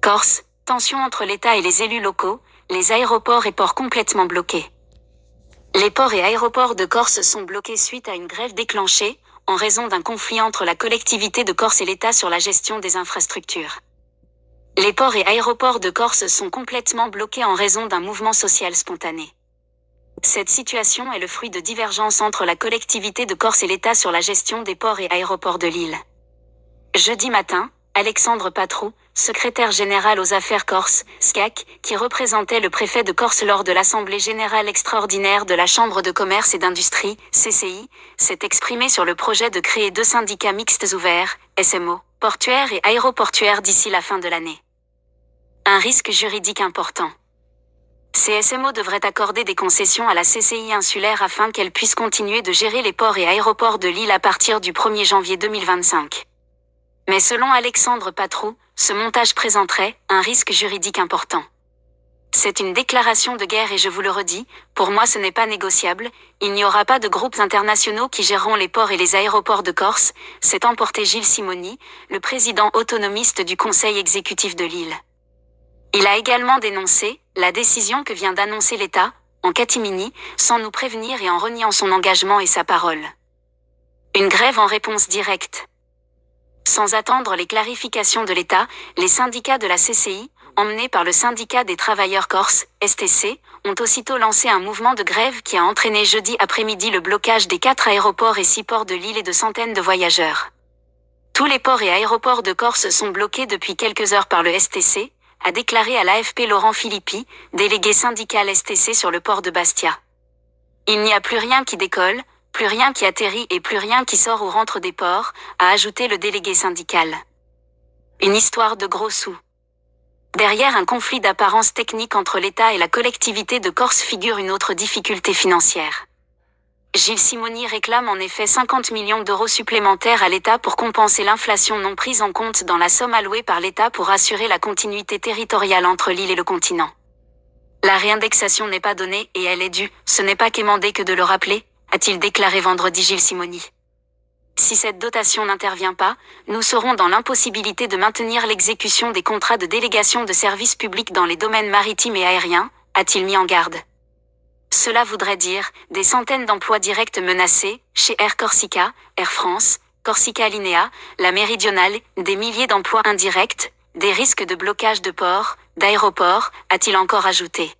Corse, tension entre l'État et les élus locaux, les aéroports et ports complètement bloqués. Les ports et aéroports de Corse sont bloqués suite à une grève déclenchée, en raison d'un conflit entre la collectivité de Corse et l'État sur la gestion des infrastructures. Les ports et aéroports de Corse sont complètement bloqués en raison d'un mouvement social spontané. Cette situation est le fruit de divergences entre la collectivité de Corse et l'État sur la gestion des ports et aéroports de l'île. Jeudi matin, Alexandre Patrou, secrétaire général aux affaires Corse, SCAC, qui représentait le préfet de Corse lors de l'Assemblée générale extraordinaire de la Chambre de commerce et d'industrie, CCI, s'est exprimé sur le projet de créer 2 syndicats mixtes ouverts, SMO, portuaires et aéroportuaires d'ici la fin de l'année. Un risque juridique important. Ces SMO devraient accorder des concessions à la CCI insulaire afin qu'elle puisse continuer de gérer les ports et aéroports de l'île à partir du 1er janvier 2025. Mais selon Alexandre Patrou, ce montage présenterait un risque juridique important. C'est une déclaration de guerre et je vous le redis, pour moi ce n'est pas négociable, il n'y aura pas de groupes internationaux qui géreront les ports et les aéroports de Corse, s'est emporté Gilles Simoni, le président autonomiste du conseil exécutif de l'île. Il a également dénoncé la décision que vient d'annoncer l'État, en catimini, sans nous prévenir et en reniant son engagement et sa parole. Une grève en réponse directe. Sans attendre les clarifications de l'État, les syndicats de la CCI, emmenés par le syndicat des travailleurs corses, STC, ont aussitôt lancé un mouvement de grève qui a entraîné jeudi après-midi le blocage des 4 aéroports et 6 ports de l'île et de centaines de voyageurs. Tous les ports et aéroports de Corse sont bloqués depuis quelques heures par le STC, a déclaré à l'AFP Laurent Philippi, délégué syndical STC sur le port de Bastia. Il n'y a plus rien qui décolle, plus rien qui atterrit et plus rien qui sort ou rentre des ports, a ajouté le délégué syndical. Une histoire de gros sous. Derrière un conflit d'apparence technique entre l'État et la collectivité de Corse figure une autre difficulté financière. Gilles Simoni réclame en effet 50 millions d'euros supplémentaires à l'État pour compenser l'inflation non prise en compte dans la somme allouée par l'État pour assurer la continuité territoriale entre l'île et le continent. La réindexation n'est pas donnée et elle est due, ce n'est pas quémander que de le rappeler, a-t-il déclaré vendredi Gilles Simoni. Si cette dotation n'intervient pas, nous serons dans l'impossibilité de maintenir l'exécution des contrats de délégation de services publics dans les domaines maritimes et aériens, a-t-il mis en garde. Cela voudrait dire des centaines d'emplois directs menacés, chez Air Corsica, Air France, Corsica Linea, la Méridionale, des milliers d'emplois indirects, des risques de blocage de ports, d'aéroports, a-t-il encore ajouté.